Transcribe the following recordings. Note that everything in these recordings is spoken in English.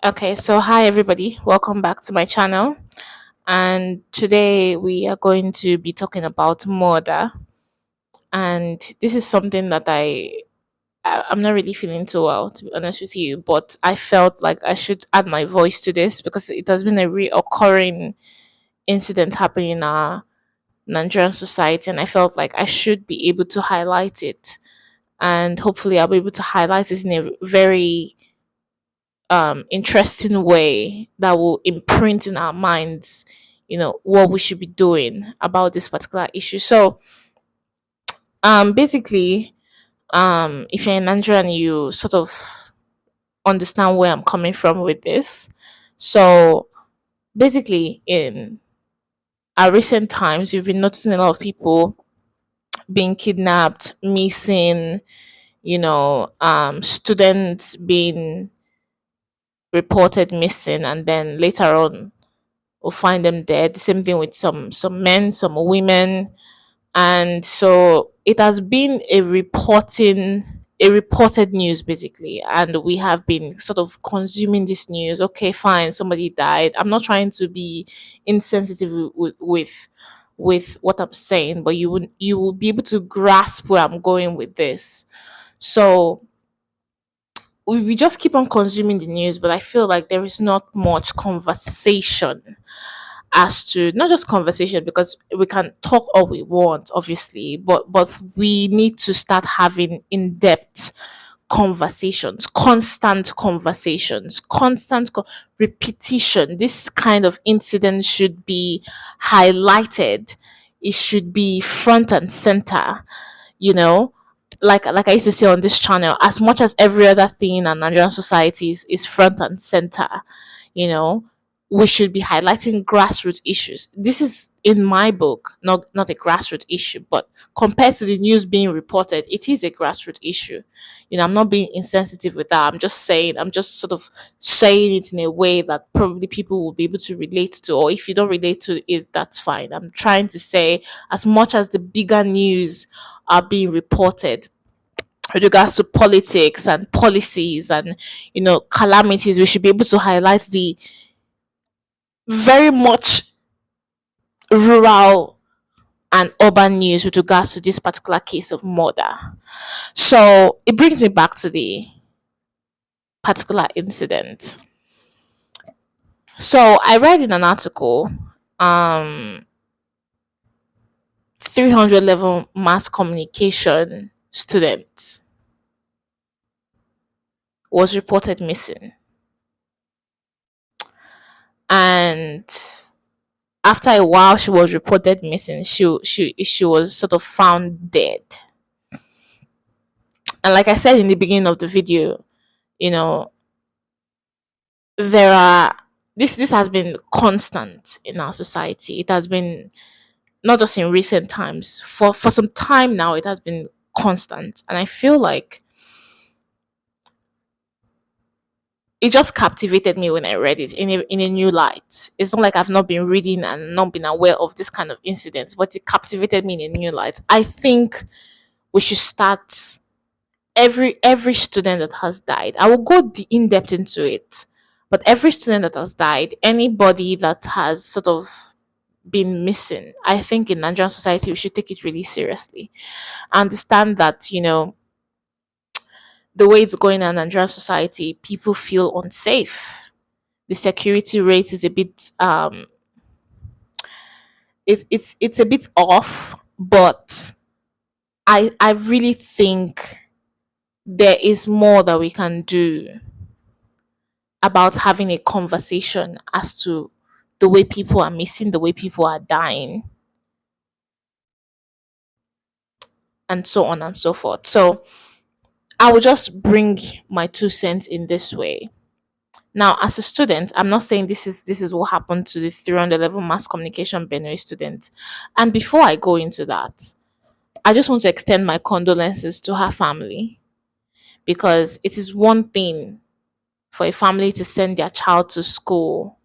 Okay, so hi everybody, welcome back to my channel. And today we are going to be talking about murder. And this is something that I'm not really feeling too well, to be honest with you. But I felt like I should add my voice to this because it has been a reoccurring incident happening in our Nigerian society, and I felt like I should be able to highlight it. And hopefully, I'll be able to highlight it in a very interesting way that will imprint in our minds, what we should be doing about this particular issue. So, basically, if you're in Nigeria and you sort of understand where I'm coming from with this, so basically, in our recent times, you've been noticing a lot of people being kidnapped, missing, students being reported missing, and then later on will find them dead. Same thing with some men, some women, and so it has been a reported news basically, and we have been sort of consuming this news. Okay, fine, somebody died. I'm not trying to be insensitive with what I'm saying, but you will be able to grasp where I'm going with this. So we just keep on consuming the news, but I feel like there is not much conversation as to not just conversation, because we can talk all we want obviously, but we need to start having in-depth conversations, repetition. This kind of incident should be highlighted, it should be front and center, you know like I used to say on this channel, as much as every other thing in Nigerian society is front and center, you know, we should be highlighting grassroots issues. This is in my book, not a grassroots issue, but compared to the news being reported, it is a grassroots issue. I'm not being insensitive with that. I'm just sort of saying it in a way that probably people will be able to relate to, or if you don't relate to it, that's fine. I'm trying to say, as much as the bigger news are being reported with regards to politics and policies and calamities, we should be able to highlight the very much rural and urban news with regards to this particular case of murder. So it brings me back to the particular incident. So I read in an article, um 300 level mass communication student was reported missing, and after a while she was reported missing. She was sort of found dead. And like I said in the beginning of the video, you know there are this has been constant in our society. It has been not just in recent times, for some time now. It has been constant, and I feel like it just captivated me when I read it in a new light. It's not like I've not been reading and not been aware of this kind of incidents, but it captivated me in a new light. I think we should start, every student that has died. I will go in depth into it, but every student that has died, anybody that has sort of been missing, I think in Nigerian society we should take it really seriously. I understand that the way it's going in Nigerian society, people feel unsafe. The security rate is a bit it's a bit off, but I really think there is more that we can do about having a conversation as to the way people are missing, the way people are dying, and so on and so forth. So I will just bring my 2 cents in this way. Now, as a student, I'm not saying this is what happened to the 300 level mass communication Benue student. And before I go into that, I just want to extend my condolences to her family, because it is one thing for a family to send their child to school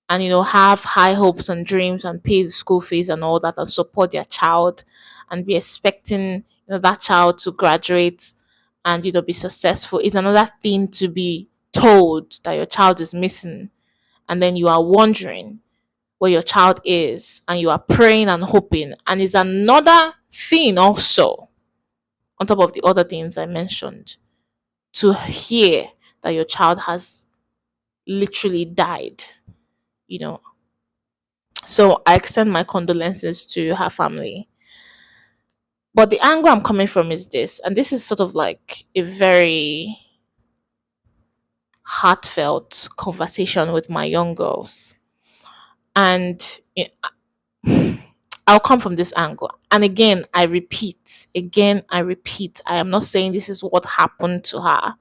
and have high hopes and dreams and pay the school fees and all that and support their child and be expecting that child to graduate and be successful. Is another thing to be told that your child is missing, and then you are wondering where your child is, and you are praying and hoping, and it's another thing also on top of the other things I mentioned, to hear that your child has literally died, you know. So I extend my condolences to her family. But the angle I'm coming from is this, and this is sort of like a very heartfelt conversation with my young girls. And I'll come from this angle. And again, I repeat, I am not saying this is what happened to her.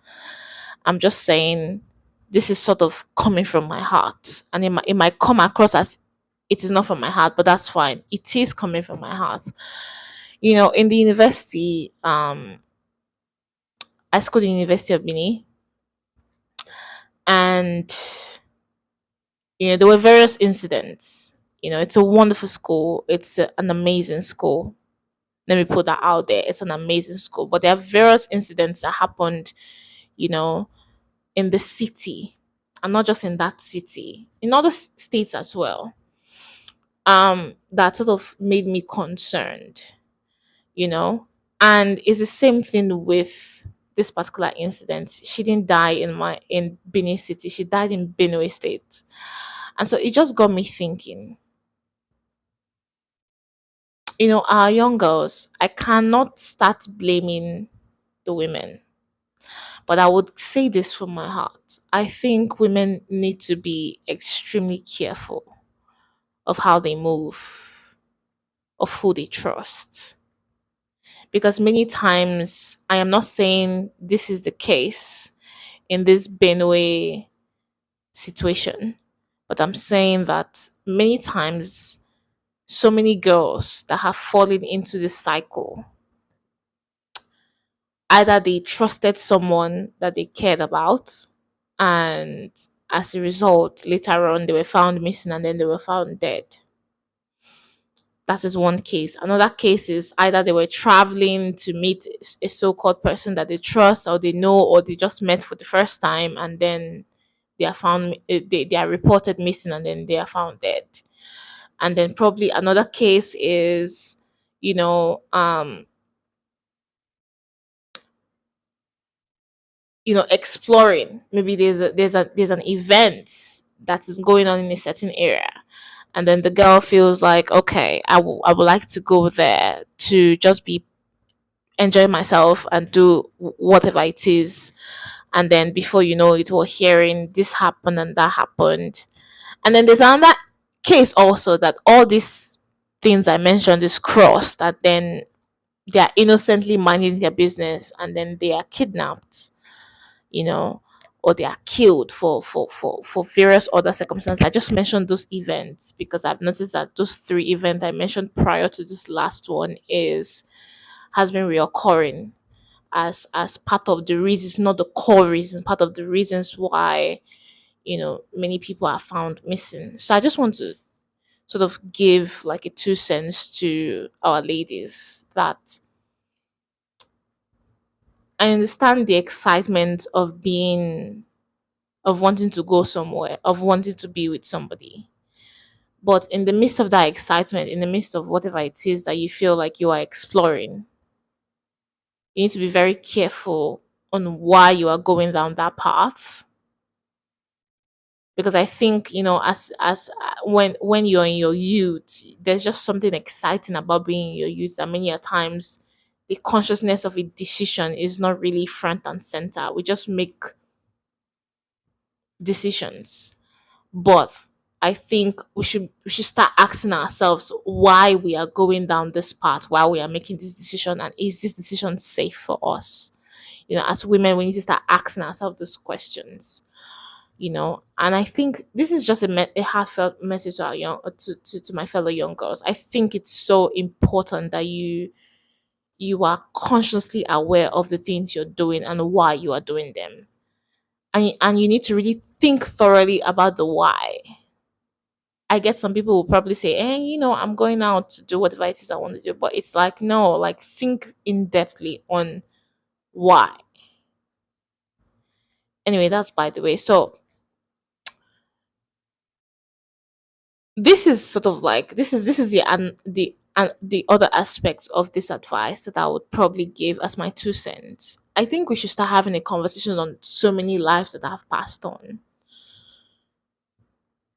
I'm just saying this is sort of coming from my heart. And it might come across as it is not from my heart, but that's fine. It is coming from my heart. In the university, I schooled in the University of Benin, and there were various incidents. It's a wonderful school. It's an amazing school. Let me put that out there. It's an amazing school, but there are various incidents that happened, you know, in the city, and not just in that city, in other states as well. That sort of made me concerned, you know, and it's the same thing with this particular incident. She didn't die in Benin City. She died in Benue State, and so it just got me thinking. Our young girls. I cannot start blaming the women, but I would say this from my heart. I think women need to be extremely careful of how they move, of who they trust. Because many times, I am not saying this is the case in this Benue situation, but I'm saying that many times, so many girls that have fallen into this cycle, either they trusted someone that they cared about, and as a result, later on, they were found missing and then they were found dead. That is one case. Another case is either they were traveling to meet a so-called person that they trust or they know, or they just met for the first time, and then they are reported missing and then they are found dead. And then probably another case is, you know, um, exploring. Maybe there's an event that is going on in a certain area, and then the girl feels like, okay, I would like to go there to just be enjoy myself and do whatever it is. And then before you know it, we're hearing this happened and that happened. And then there's another case also, that all these things I mentioned is crossed, that then they are innocently minding their business and then they are kidnapped, you know, or they are killed for various other circumstances. I just mentioned those events because I've noticed that those three events I mentioned prior to this last one is has been reoccurring as part of the reasons, not the core reason, part of the reasons why many people are found missing. So I just want to sort of give like a 2 cents to our ladies, that I understand the excitement of wanting to go somewhere, of wanting to be with somebody. But in the midst of that excitement, in the midst of whatever it is that you feel like you are exploring, you need to be very careful on why you are going down that path. Because I think, when you're in your youth, there's just something exciting about being in your youth, and many a times the consciousness of a decision is not really front and center. We just make decisions. But I think we should start asking ourselves why we are going down this path, why we are making this decision, and is this decision safe for us? As women, we need to start asking ourselves those questions. And I think this is just a heartfelt message to our young to my fellow young girls. I think it's so important that you are consciously aware of the things you're doing and why you are doing them, and you need to really think thoroughly about the why. I get some people will probably say, I'm going out to do whatever it is I want to do. But it's like, no, like think in depthly on why. Anyway, that's by the way. So this is sort of like this is the other aspect of this advice that I would probably give as my 2 cents. I think we should start having a conversation on so many lives that have passed on,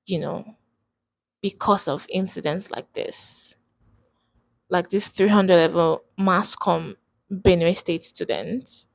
you know, because of incidents like this 300 level mass com Benue State student.